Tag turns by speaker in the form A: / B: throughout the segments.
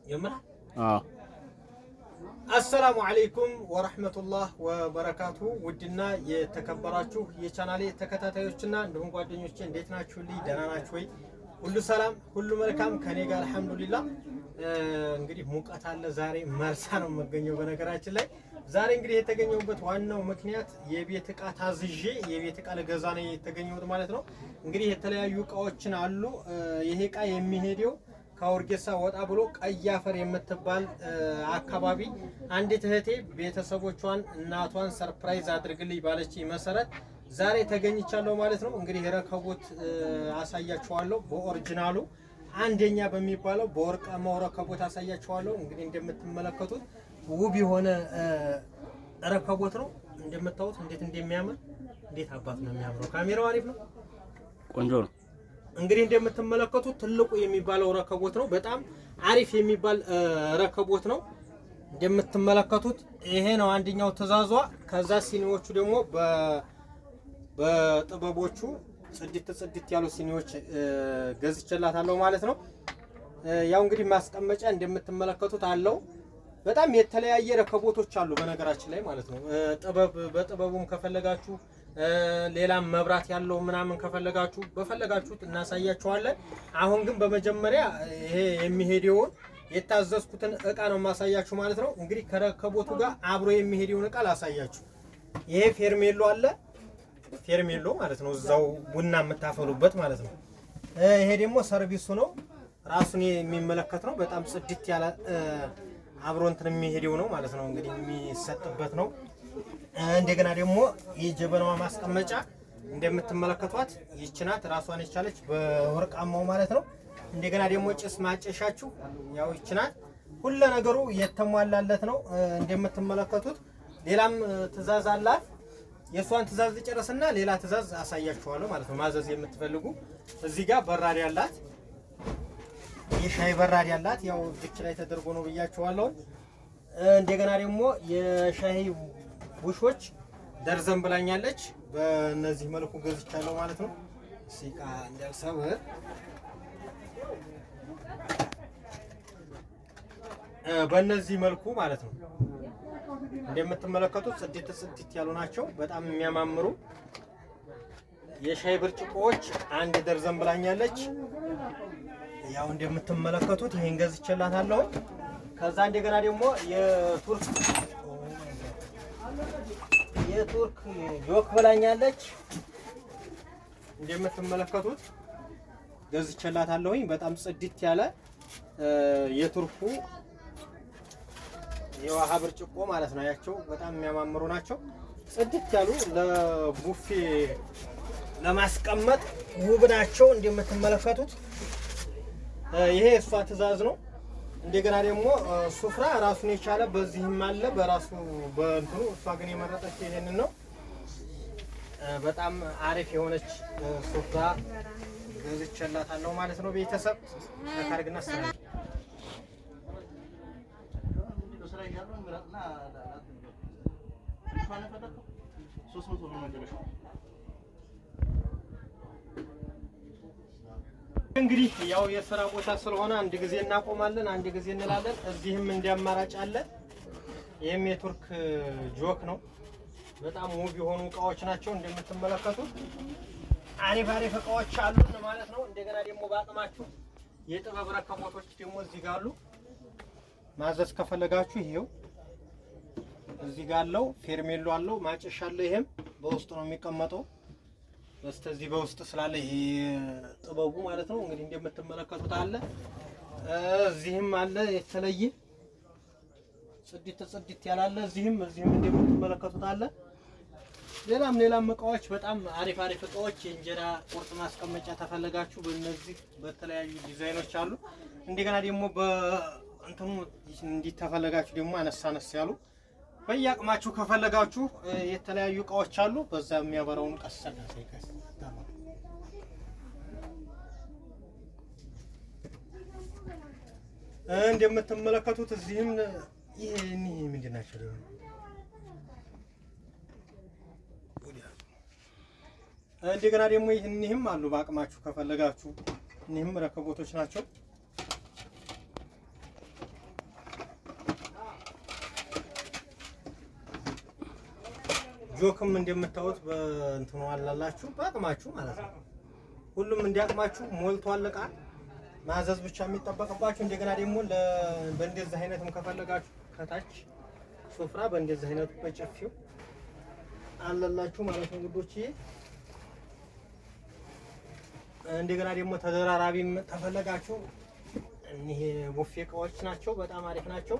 A: يمرح السلام عليكم ورحمة الله وبركاته ودنا يتكبراتشو يشانالي تكتاتيوچنا እንደሁን ጓደኞቼ እንዴት ናችሁ ልይ ደህና ናችሁ ወይ ሁሉ ሰላም ሁሉ መልካም ከኔ ጋር አልহামዱሊላህ እንግዲህ ሙቀት አለ ዛሬ መርሳ ነው መገኘው በነገራችን ላይ ዛሬ እንግዲህ የተገኘውበት ዋናው ምክንያት የቤት ዕቃ ታዝዤ የቤት ዕቃ ለገዛ ነው የተገኘሁት ማለት ነው እንግዲህ የተለያዩ ዕቃዎችን አሉ ይሄ ዕቃ የሚሄደው ካወርጌሳ ወጣ ብሎ ቀያፈር የምትባል አካባቢ አንዲት እህቴ ቤተሰቦቿን እናቷን ሰርፕራይዝ አድርግልኝ ባለችኝ መሰረት ዛሬ ተገኝቻለሁ ማለት ነው እንግዲህ ረከቦት አሳያችኋለሁ በኦሪጂናሉ አንደኛ በሚባለው በወርቃማው ረከቦት አሳያችኋለሁ እንግዲህ እንደምትመለከቱት ውብ የሆነ ረከቦት ነው እንደምታዩት እንዴት እንደሚያምር እንዴት አባት ነው የሚያምረው ካሜራው አሪፍ ነው ቆንጆ ነው እንግዲህ እንደምትመለከቱት ትልቁ የሚባለው ረከቦት ነው በጣም አሪፍ የሚባል ረከቦት ነው እንደምትመለከቱት ይሄ ነው አንደኛው ተዛዟ ከዛ ሲኒዎቹ ደግሞ በጥበቦቹ ጽድት ያሉ ሲኒዎች ገዝቼላታለሁ ማለት ነው ያው እንግዲህ ማስቀመጫ እንደምትመለከቱት አለው በጣም የተለያየ ረከቦቶች አሉ በነገራችን ላይ ማለት ነው በጥበቡም ከፈለጋችሁ ሌላም መብራት ያለው ምናምን ከፈለጋችሁ በፈለጋችሁት እናሳያችኋለን አሁን ግን በመጀመሪያ ይሄ የሚሄደውን የታዘዝኩትን ዕቃ ነው ማሳያችሁ ማለት ነው እንግዲህ ከረከቦቱ ጋር አብሮ የሚሄደውን ዕቃ ላሳያችሁ ይሄ ፌርሜሎ አለ ፌርሜሎ ማለት ነው እዛው ቡና የምታፈሉበት ማለት ነው ይሄ ደግሞ ሰርቪሱ ነው ራሱን የሚመለከት ነው በጣም ጽድት ያለ አብሮ እንትን የሚሄደው ነው ማለት ነው እንግዲህ የሚሰጥበት ነው እንደገና ደግሞ የጀበናዋ ማስቀመጫ እንደምትመለከቷት ይችናት ራሷን የቻለች በወርቃማው ማለት ነው እንደገና ደግሞ ጭስ ማጨሻችሁ ያው ይችናት ሁሉ ነገሩ የተሟላለት ነው እንደምትመለከቱት ሌላም ትእዛዝ አላት የሷን ትእዛዝ ጨረስና ሌላ ትእዛዝ አሳያችኋለሁ ማለት ነው ማዘዝ የምትፈልጉ እዚህ ጋር በራሪ ያላት የሻይ በራሪ ያላት ያው እዚህ ላይ ተደርጎ ነው ብያችኋለሁ እንደገና ደግሞ የሻይ ቡሾች ደርዘን ብላኛለች በእነዚህ መልኩ ገዝቻለሁ ማለት ነው ሲቃ እንዳልሰብር በእነዚህ መልኩ ማለት ነው እንደምትመለከቱት ጽድት ያሉ ናቸው በጣም የሚያማምሩ የሻይ ብርጭቆዎች አንድ ደርዘን ብላኛለች ያው እንደምትመለከቱት ይሄን ገዝቼላታለሁ ከዛ እንደገና ደግሞ የቱርክ ጆክ ብላኛለች እንደምትመለከቱት ገዝቼላታለሁኝ በጣም ጽድት ያለ የቱርኩ የውሃ ብርጭቆ ማለት ነው ያቸው በጣም የሚያማምሩ ናቸው ጽድት ያሉ ለቡፌ ለማስቀመጥ ውብ ናቸው እንደምትመለከቱት ይሄ እሷ ትእዛዝ ነው እንደገና ደግሞ ሱፍራ ራሱን የቻለ በዚህም አለ በራሱ በእንትኑ እሷ ግን የመረጠች ይሄንን ነው በጣም አሪፍ የሆነች ሱፍራ ገዝቼላታለሁ ማለት ነው ቤተሰብ ታርግና ሰላም እንግዲህ ያው የሥራ ቦታ ስለሆነ አንድ ጊዜ እናቆማለን አንድ ጊዜ እንላለን እዚህም እንዲያማራጭ አለ ይሄም የቱርክ ጆክ ነው በጣም ውብ የሆኑ ዕቃዎች ናቸው እንደምትመለከቱት አሪፍ ዕቃዎች አሉ ማለት ነው እንደገና ደግሞ ባጥማችሁ የጥበብ ረከቦቶች ደግሞ እዚህ ጋር አሉ ማዘዝ ከፈለጋችሁ ይሄው እዚህ ጋር አለው ፌርሜሎ አለው ማጨሻ አለ ይሄም በውስጥ ነው የሚቀመጠው በስተዚህ በውስጥ ስላለ ይሄ ጥበቡ ማለት ነው እንግዲህ እንደምትመለከቱት አለ እዚህም አለ የተለየ ጽድት ያላለ እዚህም እንደምትመለከቱት አለ ሌላም ዕቃዎች በጣም አሪፍ ዕቃዎች የእንጀራ ቁርጥ ማስቀመጫ ተፈለጋችሁ በእነዚህ በተለያዩ ዲዛይኖች አሉ እንደገና ደግሞ በእንትኑ እንዲተፈለጋችሁ ደግሞ አነሳነስ ያሉ በያቅማችሁ ከፈለጋችሁ የተለያዩ ዕቃዎች አሉ በዛ የሚያበራውን ቀሰና ሳይከስ እንደምትመለከቱት እዚህም ይሄ ምንድን ናቸው ደግሞ እንደገና ደግሞ ይሄንም አሉ በአቅማችሁ ከፈለጋችሁ እነዚህም ረከቦቶች ናቸው ጆክም እንደምታዩት በእንትኑ አላላችሁ በአቅማችሁ ማለት ነው። ሁሉም እንዲያቅማችሁ ሞልቷል። እቃ ማዘዝ ብቻ የሚጠበቅባችሁ። እንደገና ደግሞ በእንደዚህ አይነትም ከፈለጋችሁ ከታች ሶፍራ በእንደዚህ አይነቱ በጨፊው አለላችሁ ማለት ነው ጉዶች። እንደገና ደግሞ ተደራራቢም ተፈለጋችሁ እኒህ ቡፌ እቃዎች ናቸው። በጣም አሪፍ ናቸው።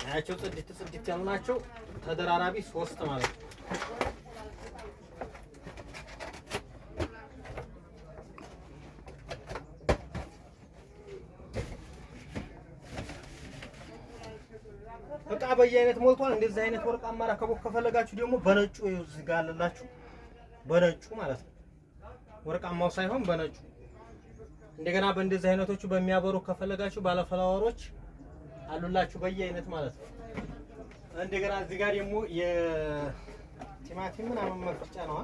A: ያቸው ጽድት ያሉ ናቸው። ተደራራቢ 3 ማለት ነው። እቃ በየአይነት ሞልቷል። እንደዚህ አይነት ወርቃማ ረከቦት ከፈለጋችሁ ደግሞ በነጩ እዚህ ጋር አለላችሁ። በነጩ ማለት ነው። ወርቃማው ሳይሆን በነጩ። እንደገና በእንደዚህ አይነቶቹ በሚያበሩ ከፈለጋችሁ ባለፍላወሮች አሉላችሁ በየአይነት ማለት ነው። እንደገና እዚህ ጋር ደግሞ የቲማቲም ምናምን መፍጫ ነው።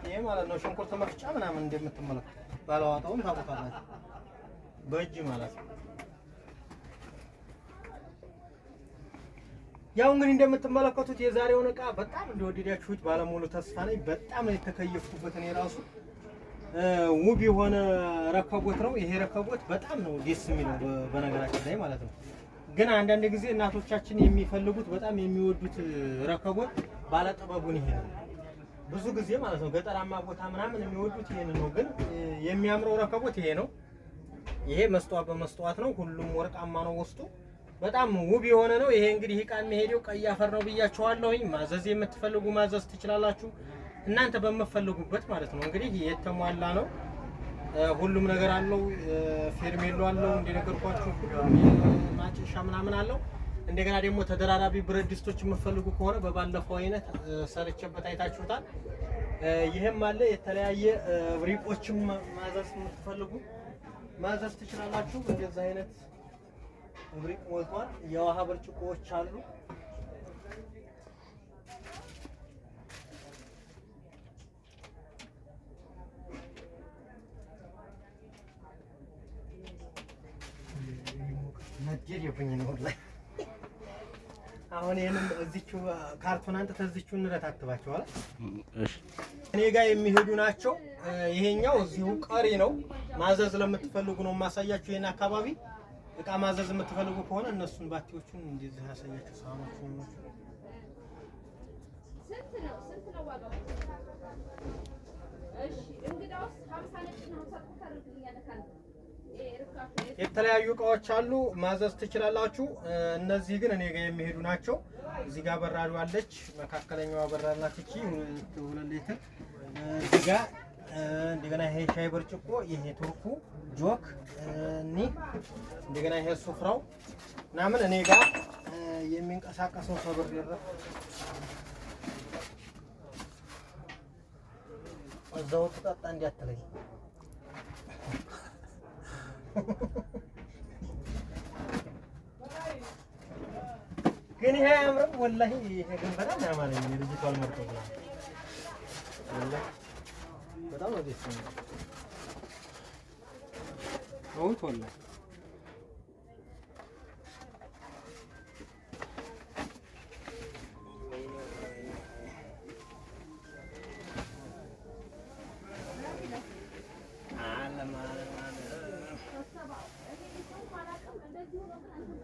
A: ይሄ ማለት ነው ሽንኩርት መፍጫ ምናምን እንደምትመለከቱ ባለዋጣውን ታውቁታላችሁ። በእጅ ማለት ነው። ያው እንግዲህ እንደምትመለከቱት የዛሬውን እቃ በጣም እንደወደዳችሁት ባለሙሉ ተስፋ ነኝ። በጣም ነው የተከየፍኩበት እኔ ራሱ። ውብ የሆነ ረከቦት ነው ይሄ ረከቦት። በጣም ነው ደስ የሚለው በነገራችን ላይ ማለት ነው። ግን አንዳንድ ጊዜ እናቶቻችን የሚፈልጉት በጣም የሚወዱት ረከቦት ባለጥበቡን ይሄ ነው ብዙ ጊዜ ማለት ነው። ገጠራማ ቦታ ምናምን የሚወዱት ይሄን ነው። ግን የሚያምረው ረከቦት ይሄ ነው። ይሄ መስተዋት በመስተዋት ነው። ሁሉም ወርቃማ ነው ውስጡ። በጣም ውብ የሆነ ነው። ይሄ እንግዲህ እቃ የሚሄደው ቀይ አፈር ነው ብያችኋለሁኝ። ማዘዝ የምትፈልጉ ማዘዝ ትችላላችሁ እናንተ በመፈልጉበት ማለት ነው። እንግዲህ የተሟላ ነው። ሁሉም ነገር አለው። ፌርሜሎ አለው እንደነገርኳችሁ። ማጨሻ ምናምን አለው። እንደገና ደግሞ ተደራራቢ ብረት ድስቶች የምትፈልጉ ከሆነ በባለፈው አይነት ሰርቼበት አይታችሁታል። ይሄም አለ። የተለያየ ብሪቆችም ማዘዝ የምትፈልጉ ማዘዝ ትችላላችሁ። እንደዚህ አይነት ብሪቅ ሞልቷል። የውሃ ብርጭቆዎች አሉ። ነጅር ይብኝ ነው ላይ አሁን ይሄንን እዚቹ ካርቶን አንተ እዚቹ እንረታትባቸዋል። እሺ እኔ ጋር የሚሄዱ ናቸው። ይሄኛው እዚሁ ቀሪ ነው። ማዘዝ ለምትፈልጉ ነው ማሳያችሁ። ይሄን አካባቢ እቃ ማዘዝ የምትፈልጉ ከሆነ እነሱን ባቲዎቹን እንደዚህ ያሳያችሁ። ሳህኖቹን ስንት ነው ዋጋው? እሺ እንግዳውስ 50 ነጭ ነው ሰጥተርልኛለህ። የተለያዩ እቃዎች አሉ። ማዘዝ ትችላላችሁ። እነዚህ ግን እኔ ጋር የሚሄዱ ናቸው። እዚህ ጋር በራዱ አለች። መካከለኛዋ በራድ ናት። እቺ 2 ሊትር እዚህ ጋር እንደገና ይሄ ሻይ ብርጭቆ፣ ይሄ ቱርኩ ጆክ እንደገና ይሄ ሱፍራው ምናምን እኔ ጋር የሚንቀሳቀሰው ሰብር ይረፍ እዛው ተጣጣ እንዲያትለኝ ግን ይሄ አያምርም ወላሂ። ይሄ ግን በጣም ያማረኝ ልጅቷ አልመርጠው ብላ ወላሂ በጣም ነው ደስ የሚለው። አውት ወላሂ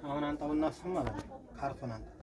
A: አሁን አንጣውና እሱም ማለት ነው ካርቶን አንጣ